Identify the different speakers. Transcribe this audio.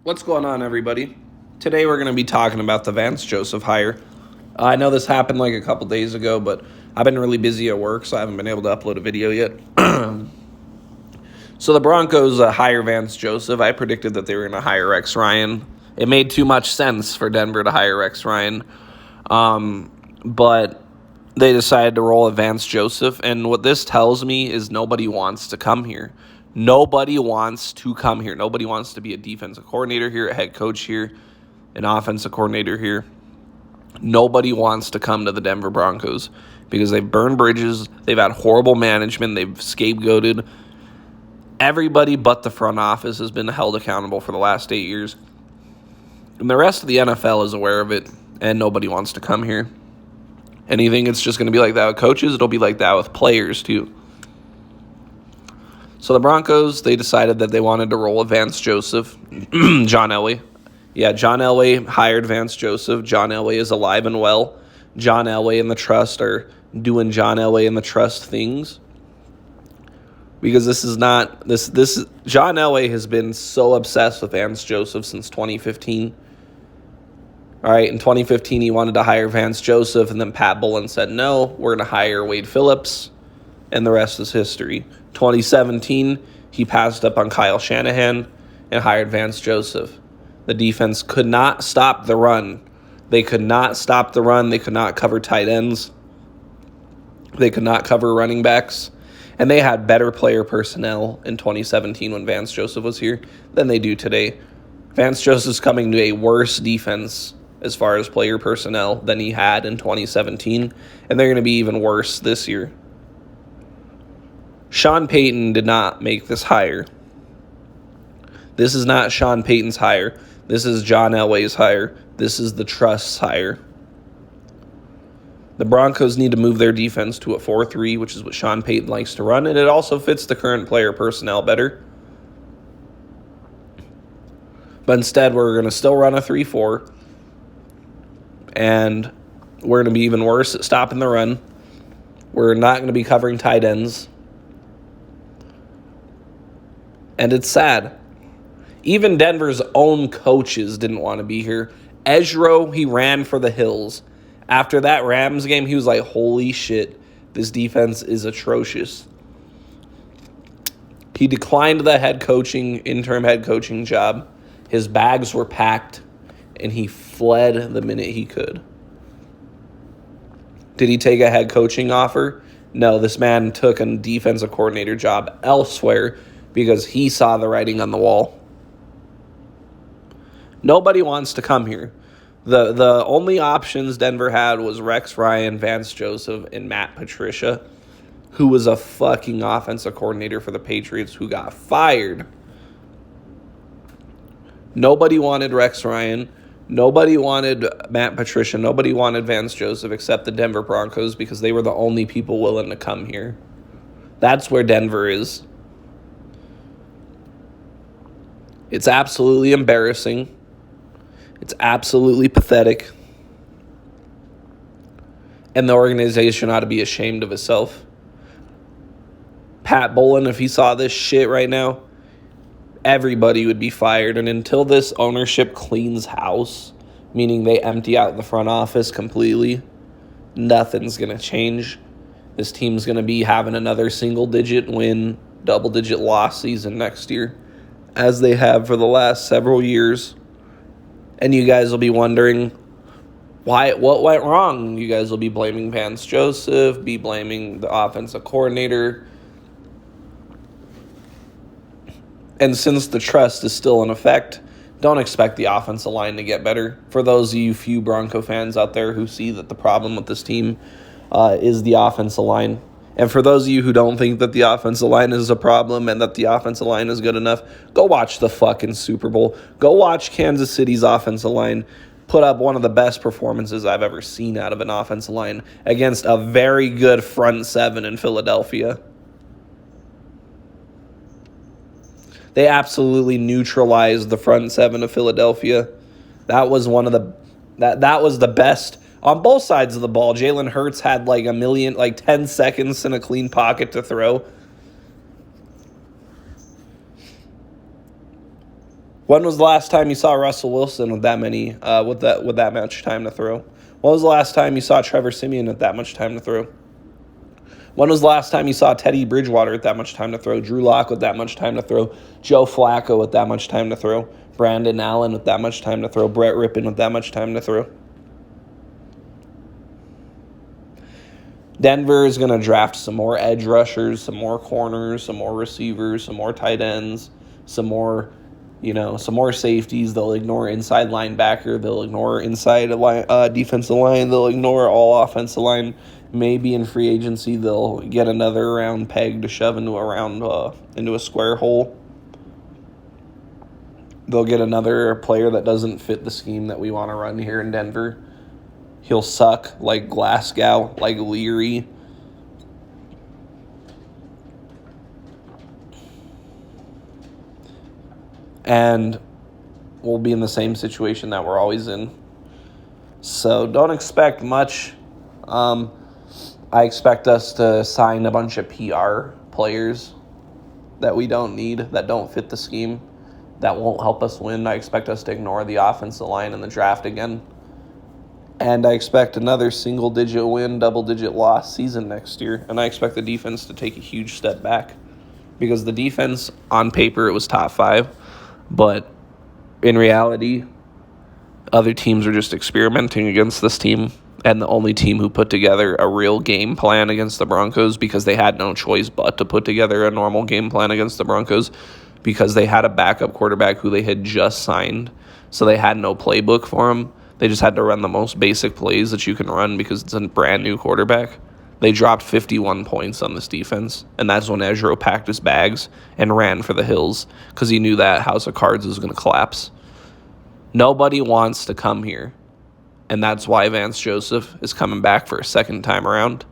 Speaker 1: What's going on, everybody? Today we're going to be talking about the Vance Joseph hire. I know this happened like a couple days ago, but I've been really busy at work, so I haven't been able to upload a video yet. So the Broncos hire Vance Joseph. I predicted that they were going to hire Rex Ryan. It made too much sense for Denver to hire Rex Ryan, but they decided to roll a Vance Joseph, and what this tells me is nobody wants to come here. Nobody wants to come here. Nobody wants to be a defensive coordinator here, a head coach here, an offensive coordinator here. Nobody wants to come to the Denver Broncos because they've burned bridges. They've had horrible management. They've scapegoated. Everybody but the front office has been held accountable for the last 8 years. And the rest of the NFL is aware of it, and nobody wants to come here. And you think it's just going to be like that with coaches? It'll be like that with players, too. So the Broncos, they decided that they wanted to roll a Vance Joseph. John Elway. Yeah, John Elway hired Vance Joseph. John Elway is alive and well. John Elway and the Trust are doing John Elway and the Trust things. Because this is not... John Elway has been so obsessed with Vance Joseph since 2015. All right, in 2015, he wanted to hire Vance Joseph, and then Pat Bullen said, no, we're going to hire Wade Phillips, and the rest is history. 2017, he passed up on Kyle Shanahan and hired Vance Joseph. The defense could not stop the run. They could not stop the run. They could not cover tight ends. They could not cover running backs. And they had better player personnel in 2017 when Vance Joseph was here than they do today. Vance Joseph's coming to a worse defense as far as player personnel than he had in 2017, and they're going to be even worse this year. Sean Payton did not make this hire. This is not Sean Payton's hire. This is John Elway's hire. This is the Trust's hire. The Broncos need to move their defense to a 4-3, which is what Sean Payton likes to run, and it also fits the current player personnel better. But instead, we're going to still run a 3-4, and we're going to be even worse at stopping the run. We're not going to be covering tight ends. And it's sad. Even Denver's own coaches didn't want to be here. Ezro, he ran for the hills. After that Rams game, he was like, holy shit, this defense is atrocious. He declined the interim head coaching job. His bags were packed, and he fled the minute he could. Did he take a head coaching offer? No, this man took a defensive coordinator job elsewhere because he saw the writing on the wall. Nobody wants to come here. The only options Denver had was Rex Ryan, Vance Joseph, and Matt Patricia, who was a fucking offensive coordinator for the Patriots who got fired. Nobody wanted Rex Ryan. Nobody wanted Matt Patricia. Nobody wanted Vance Joseph except the Denver Broncos because they were the only people willing to come here. That's where Denver is. It's absolutely embarrassing. It's absolutely pathetic. And the organization ought to be ashamed of itself. Pat Bullen, if he saw this shit right now, everybody would be fired. And until this ownership cleans house, meaning they empty out the front office completely, nothing's going to change. This team's going to be having another single-digit win, double-digit loss season next year, as they have for the last several years. And you guys will be wondering what went wrong. You guys will be blaming Vance Joseph, be blaming the offensive coordinator. And since the trust is still in effect, don't expect the offensive line to get better. For those of you few Bronco fans out there who see that the problem with this team is the offensive line. And for those of you who don't think that the offensive line is a problem and that the offensive line is good enough, go watch the fucking Super Bowl. Go watch Kansas City's offensive line put up one of the best performances I've ever seen out of an offensive line against a very good front seven in Philadelphia. They absolutely neutralized the front seven of Philadelphia. That was one of the that was the best on both sides of the ball. Jalen Hurts had like 10 seconds in a clean pocket to throw. When was the last time you saw Russell Wilson with that much time to throw? When was the last time you saw Trevor Siemian with that much time to throw? When was the last time you saw Teddy Bridgewater with that much time to throw? Drew Lock with that much time to throw? Joe Flacco with that much time to throw? Brandon Allen with that much time to throw? Brett Rippon with that much time to throw? Denver is going to draft some more edge rushers, some more corners, some more receivers, some more tight ends, some more safeties. They'll ignore inside linebacker. They'll ignore inside defensive line. They'll ignore all offensive line. Maybe in free agency they'll get another round peg to shove into a square hole. They'll get another player that doesn't fit the scheme that we want to run here in Denver. He'll suck like Glasgow, like Leary. And we'll be in the same situation that we're always in. So don't expect much. I expect us to sign a bunch of PR players that we don't need, that don't fit the scheme, that won't help us win. I expect us to ignore the offensive line in the draft again. And I expect another single-digit win, double-digit loss season next year. And I expect the defense to take a huge step back. Because the defense, on paper, it was top 5. But in reality, other teams are just experimenting against this team. And the only team who put together a real game plan against the Broncos, because they had no choice but to put together a normal game plan against the Broncos, because they had a backup quarterback who they had just signed. So they had no playbook for him. They just had to run the most basic plays that you can run because it's a brand new quarterback. They dropped 51 points on this defense, and that's when Ezra packed his bags and ran for the hills because he knew that House of Cards was going to collapse. Nobody wants to come here, and that's why Vance Joseph is coming back for a second time around.